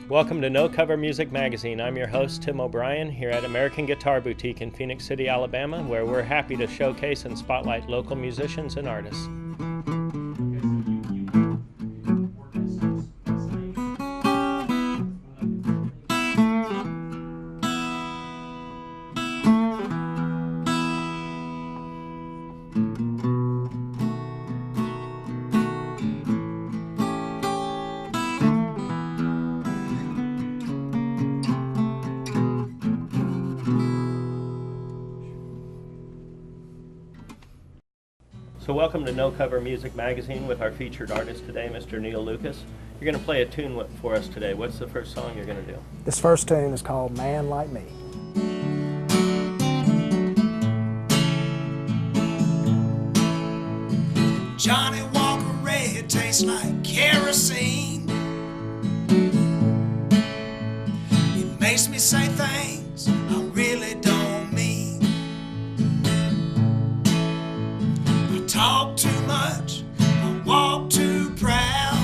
Welcome to No Cover Music Magazine. I'm your host, Tim O'Brien, here at American Guitar Boutique in Phoenix City, Alabama, where we're happy to showcase and spotlight local musicians and artists. So welcome to No Cover Music Magazine with our featured artist today, Mr. Neal Lucas. You're going to play a tune for us today. What's the first song you're going to do? This first tune is called Man Like Me. Johnny Walker Red tastes like kerosene. It makes me say things I really don't mean. I talk too much, I walk too proud,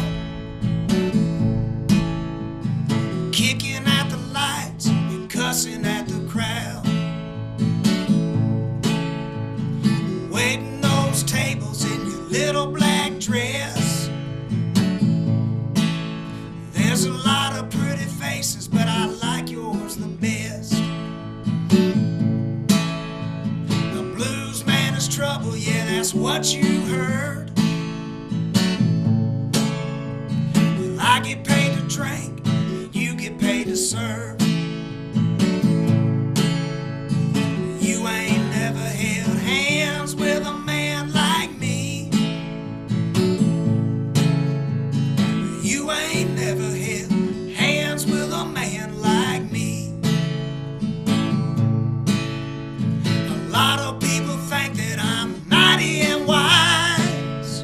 kicking at the lights and cussing at the crowd, waiting those tables in your little black dress. There's a lot of pretty faces, but I like yours the best. The blues man is trouble, yeah, that's what you heard. Well, I get paid to drink, and you get paid to serve. You ain't never held hands with a man like me. You ain't never held hands with a man like me. A lot of people think that I'm mighty and wise.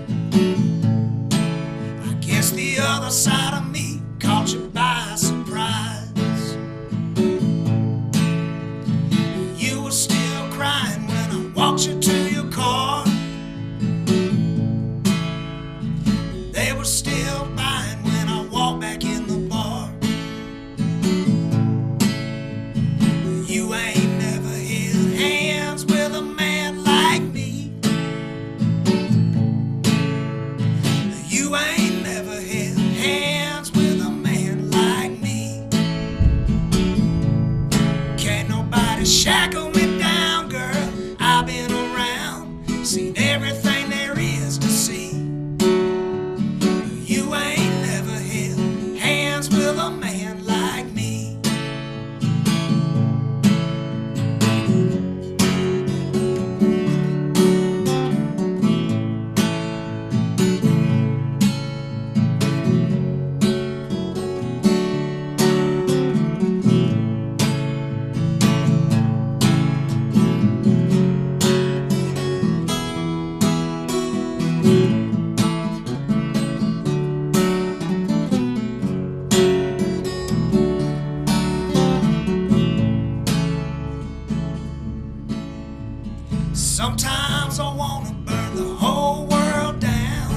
I guess the other side of me caught you by surprise. You were still crying when I walked you to your car. They were still buying when I walked back in the bar. You ain't never held hands with a man like me. You ain't never held hands with a man like me. Can't nobody shackle me down, girl. I've been around, seen everything there is to see. You ain't never held hands with a man like me. Sometimes I wanna burn the whole world down,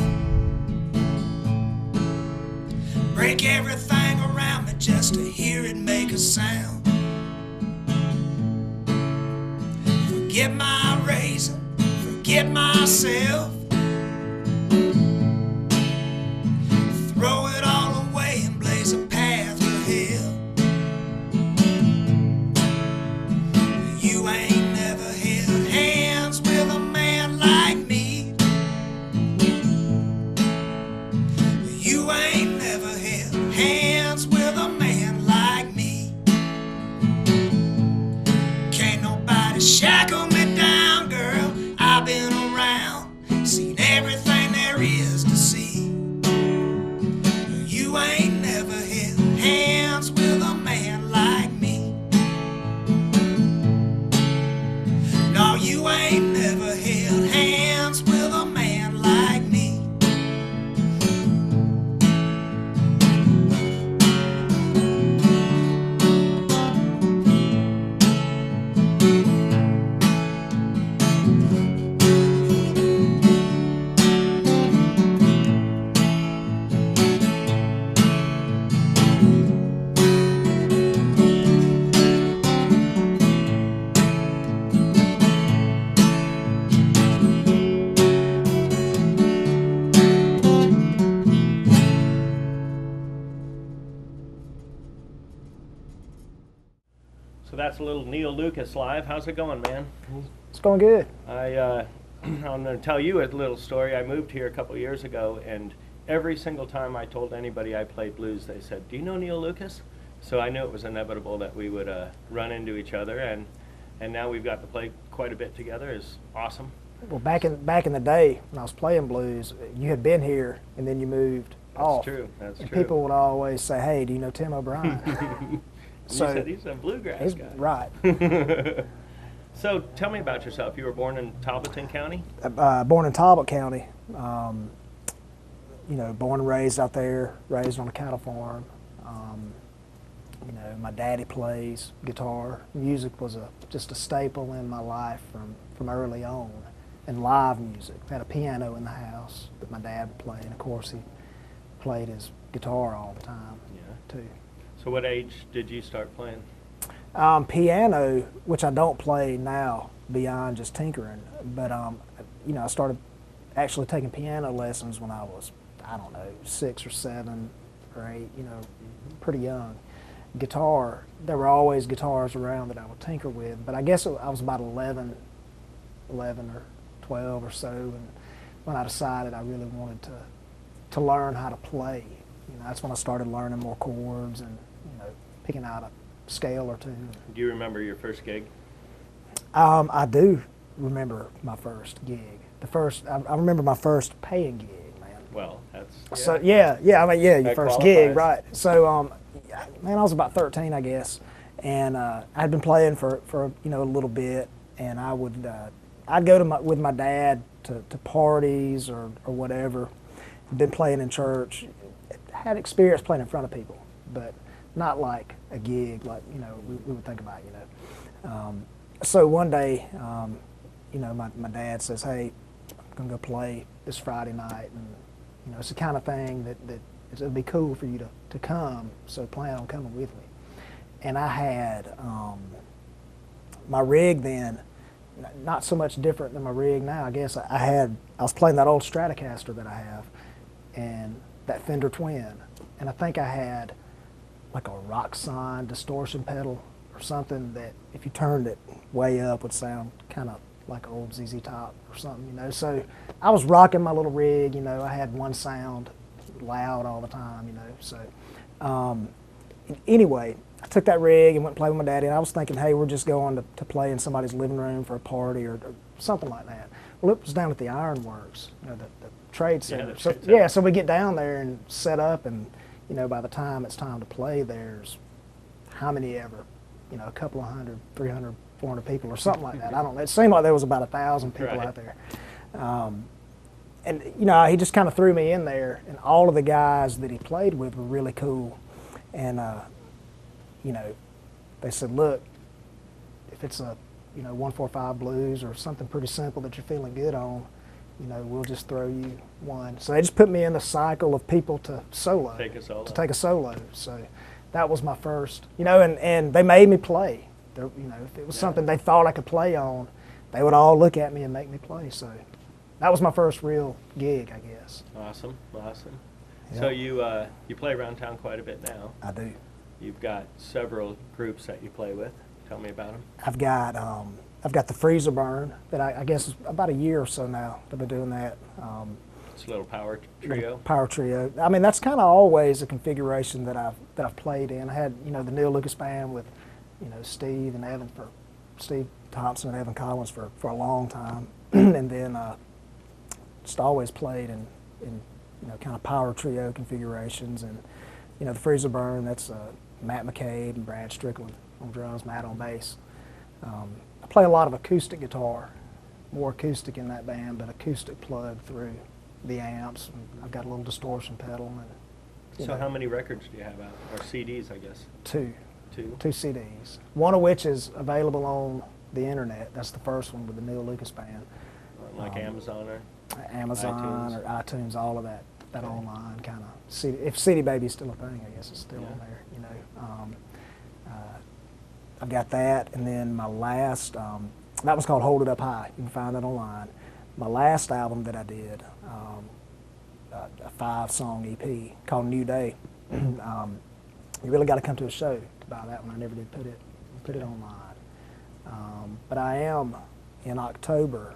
break everything around me just to hear it make a sound. Forget my raising, forget myself, throw it all away and blaze a path to hell. You ain't never held hands with a man like me. You ain't never held hands with a man like me. Can't nobody shackle me down, girl. I've been around, So that's a little Neal Lucas live. How's it going, man? It's going good. I'm going to tell you a little story. I moved here a couple years ago, and every single time I told anybody I played blues, they said, "Do you know Neal Lucas?" So I knew it was inevitable that we would run into each other, and now we've got to play quite a bit together. It's awesome. Well, back in the day when I was playing blues, you had been here and then you moved off. That's true. That's and true. people would always say, "Hey, do you know Tim O'Brien?" So you said he's a bluegrass guy. Right. So tell me about yourself. You were born in Talbotton County? Born in Talbot County. You know, born and raised out there, raised on a cattle farm. You know, my daddy plays guitar. Music was just a staple in my life from early on. And live music. We had a piano in the house that my dad would play, and of course he played his guitar all the time, too. So what age did you start playing? Piano, which I don't play now beyond just tinkering, but you know, I started actually taking piano lessons when I was, I don't know, 6 or 7 or 8, you know, pretty young. Guitar, there were always guitars around that I would tinker with, but I guess I was about 11 or 12 or so, and when I decided I really wanted to learn how to play, you know, that's when I started learning more chords and, you know, picking out a scale or two. Do you remember your first gig? I do remember my first gig. I remember my first paying gig, man. Well, that's So yeah, I mean, yeah, your That first qualifies. gig, right? So, man, I was about 13, I guess, and I'd been playing for you know, a little bit, and I'd go with my dad to parties or whatever. Been playing in church, had experience playing in front of people, but not like a gig like, you know, we would think about, you know. So one day, you know, my dad says, "Hey, I'm gonna go play this Friday night, and you know, it's the kind of thing that it'd be cool for you to come, so plan on coming with me." And I had my rig then, not so much different than my rig now. I guess I was playing that old Stratocaster that I have, and that Fender Twin, and I think I had like a Roxanne distortion pedal or something that if you turned it way up would sound kind of like old ZZ Top or something, you know. So I was rocking my little rig, you know. I had one sound, loud all the time, you know. So anyway, I took that rig and went and played with my daddy, and I was thinking, hey, we're just going to play in somebody's living room for a party or something like that. Well, it was down at the Ironworks, you know, the trade center. So we get down there and set up, and you know, by the time it's time to play, there's how many ever, you know, a couple of 100, 300, 400 people or something like that. I don't know. It seemed like there was about 1,000 people out there. And, you know, he just kind of threw me in there, and all of the guys that he played with were really cool. And, you know, they said, look, if it's a, you know, 145 blues or something pretty simple that you're feeling good on, you know, we'll just throw you one. So they just put me in the cycle of people to solo. Take a solo. To take a solo. So that was my first, you know, and they made me play. You know, if it was something they thought I could play on, they would all look at me and make me play. So that was my first real gig, I guess. Awesome. Yep. So you play around town quite a bit now. I do. You've got several groups that you play with. Tell me about them. I've got the Freezer Burn that I guess is about a year or so now that I've been doing that. It's a little power trio. Power trio. I mean, that's kind of always a configuration that I've played in. I had, you know, the Neal Lucas band with, you know, Steve Thompson and Evan Collins for a long time, and then just always played in you know, kind of power trio configurations. And you know, the Freezer Burn, that's Matt McCabe and Brad Strickland on drums, Matt on bass. I play a lot of acoustic guitar, more acoustic in that band, but acoustic plugged through the amps. I've got a little distortion pedal. And, So how many records do you have out, or CDs, I guess? Two Two? CDs, one of which is available on the internet. That's the first one with the Neal Lucas band. Like Amazon or Amazon iTunes. or iTunes, all of that online kind of CD. If CD Baby's still a thing, I guess it's still on there. You know, I've got that, and then my last that was called Hold It Up High. You can find that online. My last album that I did, a 5-song EP called New Day. You really got to come to a show to buy that one. I never did put it put it online. But I am in October.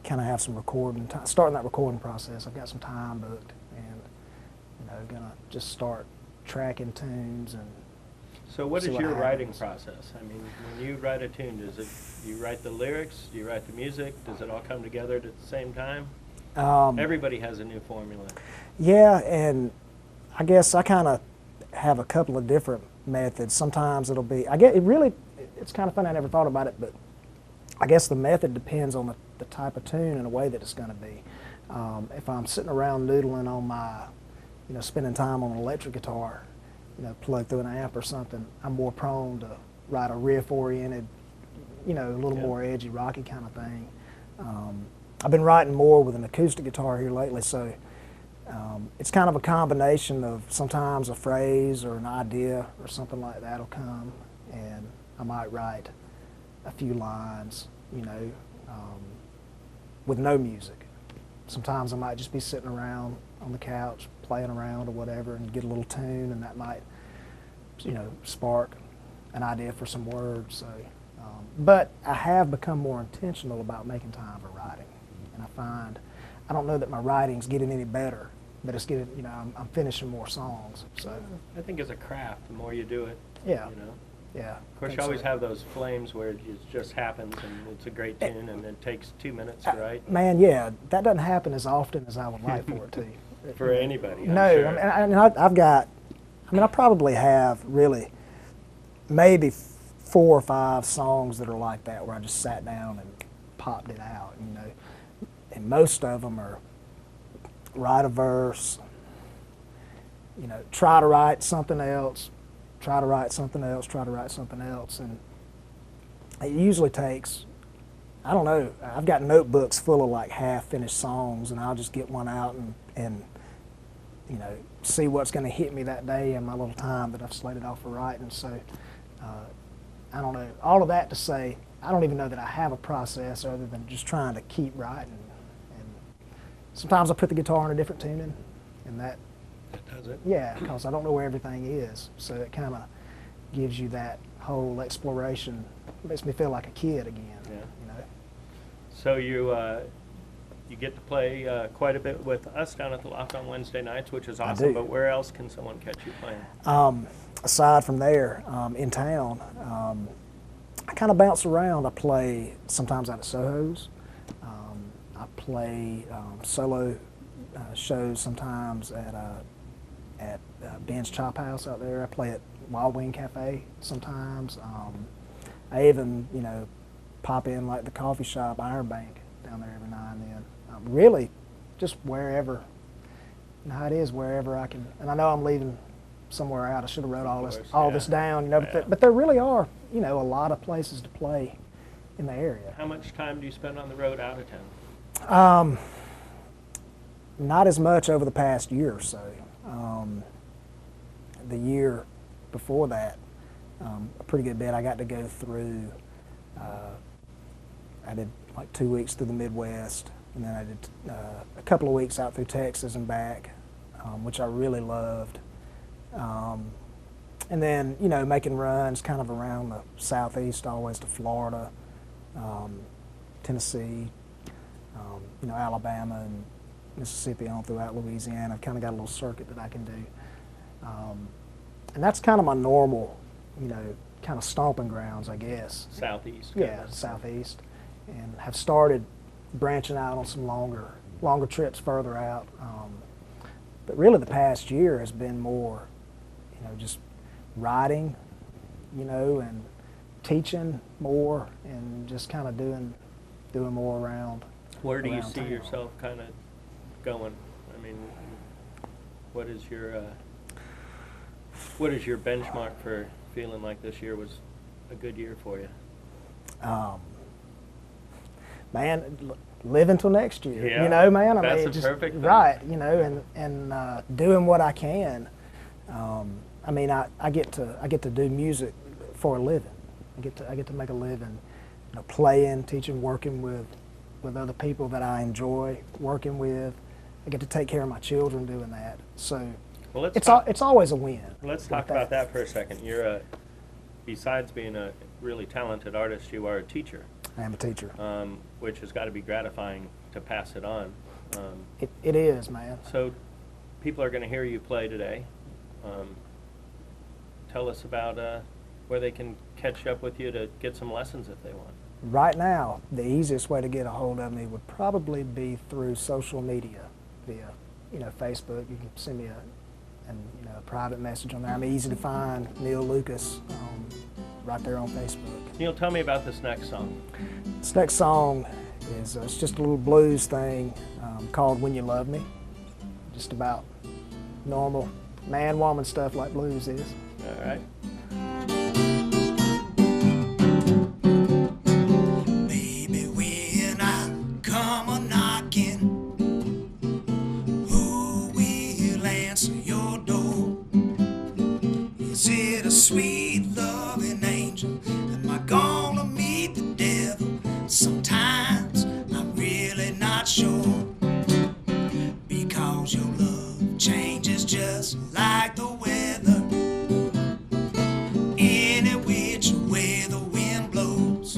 Kind of have some recording, starting that recording process. I've got some time booked, and gonna just start tracking tunes and. So what see is what your writing happens. process? I mean, when you write a tune, does it you write the lyrics? Do you write the music? Does it all come together at the same time? Everybody has a new formula. Yeah, and I guess I kind of have a couple of different methods. Sometimes it'll be, it's kind of funny, I never thought about it, but I guess the method depends on the type of tune and the way that it's going to be. If I'm sitting around noodling on my, spending time on an electric guitar, plugged through an amp or something, I'm more prone to write a riff-oriented, a little more edgy, rocky kind of thing. I've been writing more with an acoustic guitar here lately, so it's kind of a combination of sometimes a phrase or an idea or something like that will come, and I might write a few lines, with no music. Sometimes I might just be sitting around on the couch playing around or whatever and get a little tune, and that might, spark an idea for some words. So, but I have become more intentional about making time for writing, and I don't know that my writing's getting any better, but it's getting, I'm finishing more songs. So I think as a craft, the more you do it, yeah, yeah. Of course, you always have those flames where it just happens and it's a great tune and it takes 2 minutes to write. Man, yeah, that doesn't happen as often as I would like for it to. For anybody, I'm no, sure. I probably have really maybe 4 or 5 songs that are like that where I just sat down and popped it out, and most of them are write a verse, try to write something else, try to write something else, try to write something else, and it usually takes, I don't know, I've got notebooks full of like half-finished songs, and I'll just get one out and see what's going to hit me that day in my little time that I've slated off for writing. So I don't know, all of that to say, I don't even know that I have a process other than just trying to keep writing. And sometimes I put the guitar in a different tuning, and that does it. Yeah, because I don't know where everything is, so it kind of gives you that whole exploration. It makes me feel like a kid again. Yeah. So you get to play quite a bit with us down at the Loft on Wednesday nights, which is awesome. do. But where else can someone catch you playing? Aside from there, in town, I kind of bounce around. I play sometimes out at Soho's. I play solo shows sometimes at Ben's Chop House out there. I play at Wild Wing Cafe sometimes. I even, pop in like the coffee shop Iron Bank down there every now and then. Really, just wherever, how it is, wherever I can. And I know I'm leaving somewhere out. I should have wrote all this down, but there really are, a lot of places to play in the area. How much time do you spend on the road out of town? Not as much over the past year or so. The year before that, a pretty good bit. I got to go through, I did like 2 weeks through the Midwest, and then I did a couple of weeks out through Texas and back, which I really loved. And then, making runs kind of around the Southeast, always to Florida, Tennessee, Alabama and Mississippi on throughout Louisiana. I've kind of got a little circuit that I can do. And that's kind of my normal, kind of stomping grounds, I guess. Southeast. Yeah, Southeast. And have started branching out on some longer trips further out. But really the past year has been more, just writing, and teaching more and just kind of doing more around. Where do you around see town. yourself kind of going? I mean, what is your benchmark for feeling like this year was a good year for you? Man, live until next year. Yeah, man. I that's mean, a just perfect thing. right. And doing what I can. I mean, I get to do music for a living. I get to make a living, playing, teaching, working with other people that I enjoy working with. I get to take care of my children doing that. So Well, it's always a win. Let's talk about that for a second. You're besides being a really talented artist, you are a teacher, I am a teacher. which has got to be gratifying to pass it on. It is, man. So people are going to hear you play today. Tell us about where they can catch up with you to get some lessons if they want. Right now, the easiest way to get a hold of me would probably be through social media, via, Facebook. You can send me a private message on there. I'm easy to find, Neal Lucas, right there on Facebook. Neal, tell me about this next song. This next song is it's just a little blues thing called "When You Love Me." Just about normal man-woman stuff like blues is. All right. Baby, when I come a-knocking, who will answer your door? Is it a sweet, loving angel? Am I gonna meet the devil? Sometimes I'm really not sure, because your love changes just like the weather. Any which way the wind blows.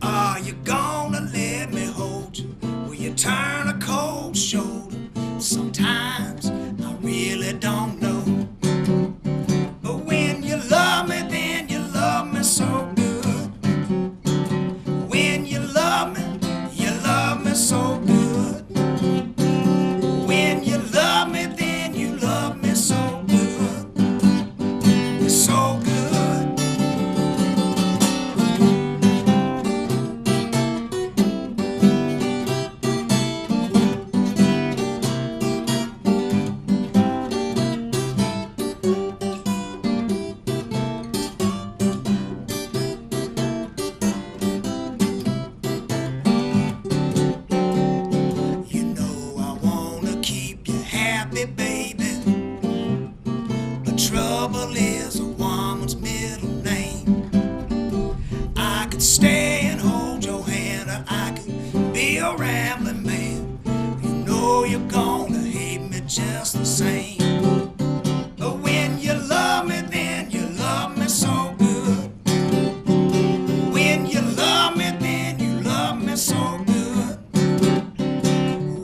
Are you gonna let me hold you? Will you turn a cold shoulder? Sometimes I really don't know. But when you love me, then you love me so good. When you love me so good. When you love me, then you love me so good. You're so good. You know I wanna keep you happy, baby. But trouble is a woman's middle name. I could stay and hold your hand, or I could be a rambling man. You know you're gonna hate me just the same. But when you love me, then you love me so good. When you love me, then you love me so good.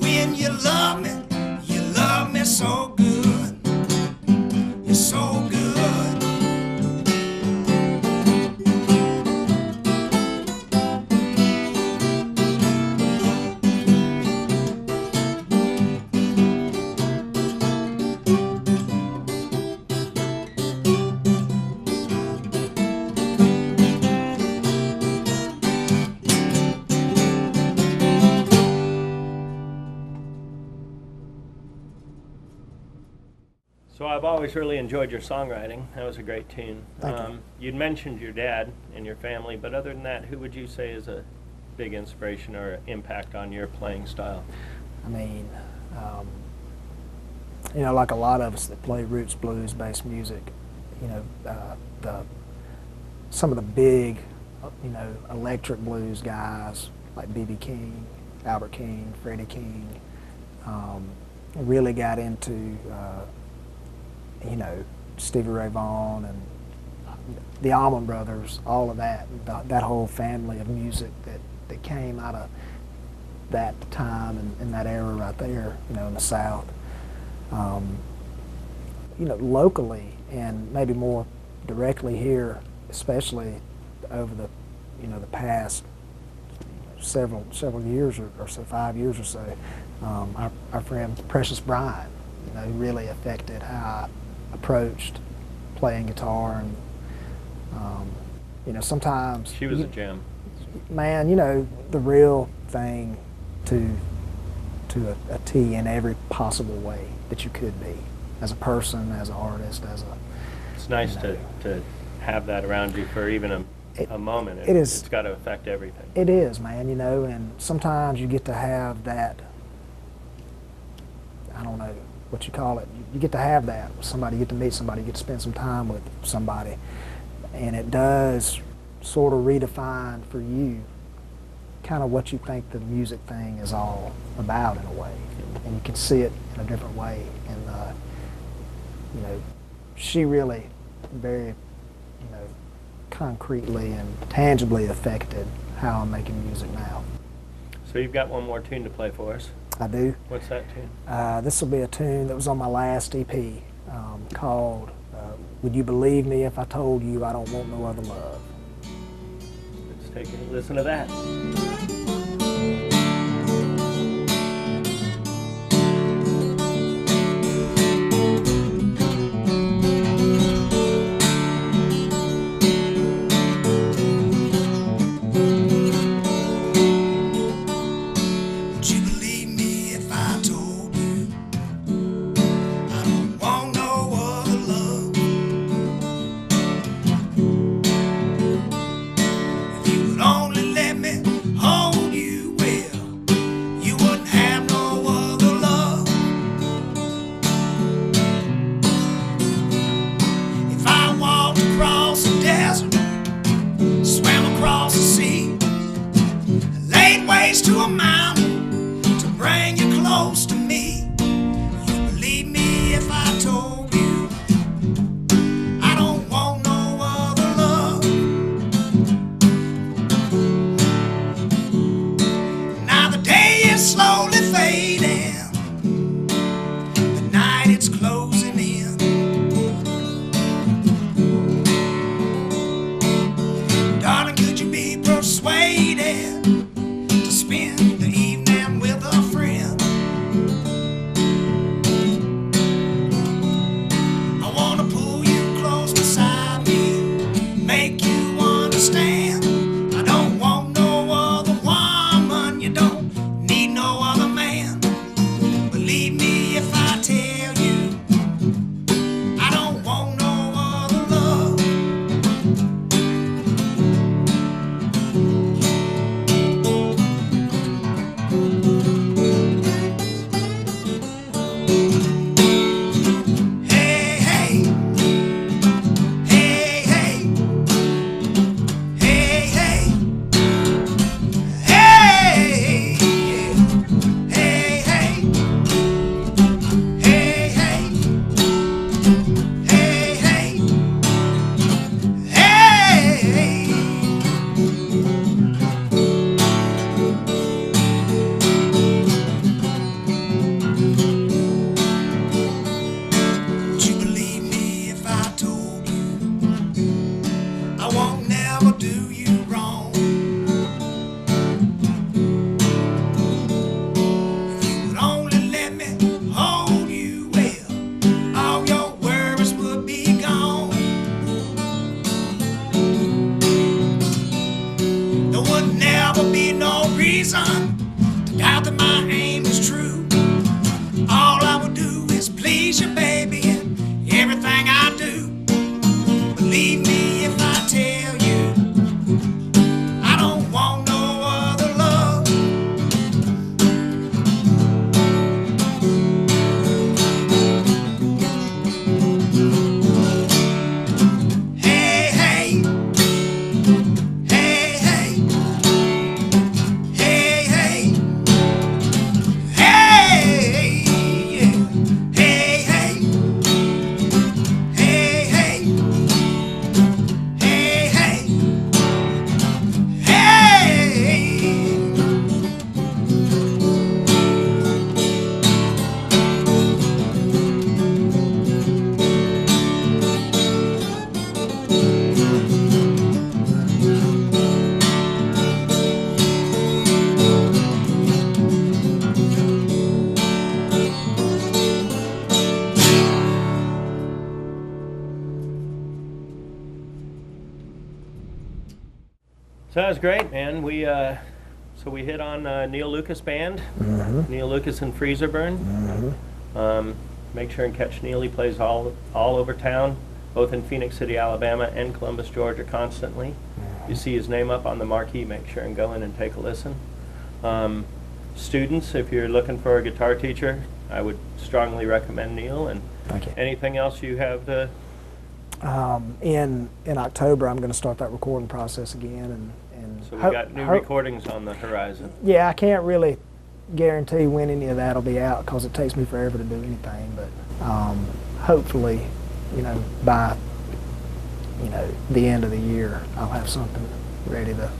When you love me so good. You're so good. So I've always really enjoyed your songwriting. That was a great tune. Thank you. You'd mentioned your dad and your family, but other than that, who would you say is a big inspiration or impact on your playing style? I mean, like a lot of us that play roots blues-based music, some of the big, electric blues guys like B.B. King, Albert King, Freddie King, really got into, Stevie Ray Vaughan and the Allman Brothers, all of that, that whole family of music that came out of that time and in that era right there, in the South. Locally and maybe more directly here, especially over the, the past several years or so, 5 years or so, our friend Precious Bryan, really affected how I approached playing guitar, and sometimes She was a gem. man, the real thing to a T in every possible way that you could be, as a person, as an artist, as a. It's nice to have that around you for even a moment. It is. It's got to affect everything. It is, man, and sometimes you get to have that, I don't know what you call it, you get to have that with somebody, you get to meet somebody, you get to spend some time with somebody, and it does sort of redefine for you kind of what you think the music thing is all about in a way, and you can see it in a different way, and she really very concretely and tangibly affected how I'm making music now. So you've got one more tune to play for us. I do. What's that tune? This will be a tune that was on my last EP called Would You Believe Me If I Told You I Don't Want No Other Love? Let's take a listen to that. To a mountain to bring you close to me. You believe me if I told you I don't want no other love. Now the day is slowly fading, the night it's closing in. Darling, could you be persuaded to spend the evening with a friend? I want to pull you close beside me, make you understand. I don't want no other woman, you don't need no other man. Believe me if I tell you I don't want no other love. Do you wrong? If you would only let me hold you well, all your worries would be gone. There would never be no reason to doubt that my aim is true. All I would do is please you, baby, in everything I do. Believe me if I tell you I don't want no other love. Hey, hey, hey, hey, hey, hey, hey, yeah. Hey, hey, hey, hey, hey, hey, hey. So that was great, man. So we hit on Neal Lucas Band, Neal Lucas and Freezer Burn. Make sure and catch Neal. He plays all over town, both in Phoenix City, Alabama, and Columbus, Georgia, constantly. You see his name up on the marquee. Make sure and go in and take a listen. Students, if you're looking for a guitar teacher, I would strongly recommend Neal. And Thank you. anything else you have to? In October, I'm going to start that recording process again, and So we got new recordings on the horizon. Yeah, I can't really guarantee when any of that'll be out because it takes me forever to do anything. But hopefully, by you know, the end of the year, I'll have something ready to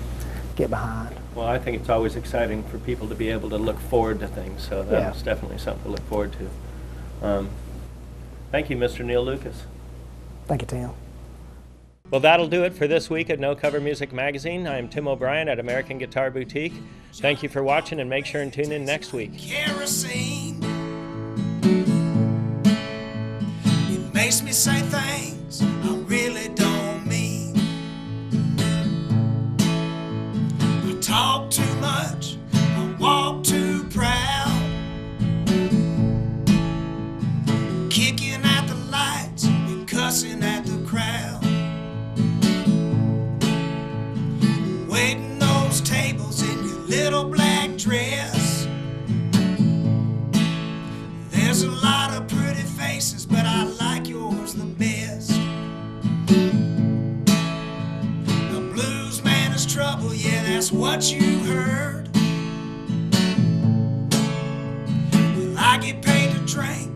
get behind. Well, I think it's always exciting for people to be able to look forward to things, so that's definitely something to look forward to. Thank you, Mr. Neal Lucas. Thank you, Tim. Well, that'll do it for this week at No Cover Music Magazine. I'm Tim O'Brien at American Guitar Boutique. Thank you for watching, and make sure and tune in next week. Kerosene. It makes me say things I really don't mean. I talk too much, I walk too proud, kicking at the lights and cussing at the crowd, waiting those tables in your little black dress. There's a lot of pretty faces, but I like yours the best. The blues man is trouble, yeah, that's what you heard. Well, I get paid to drink,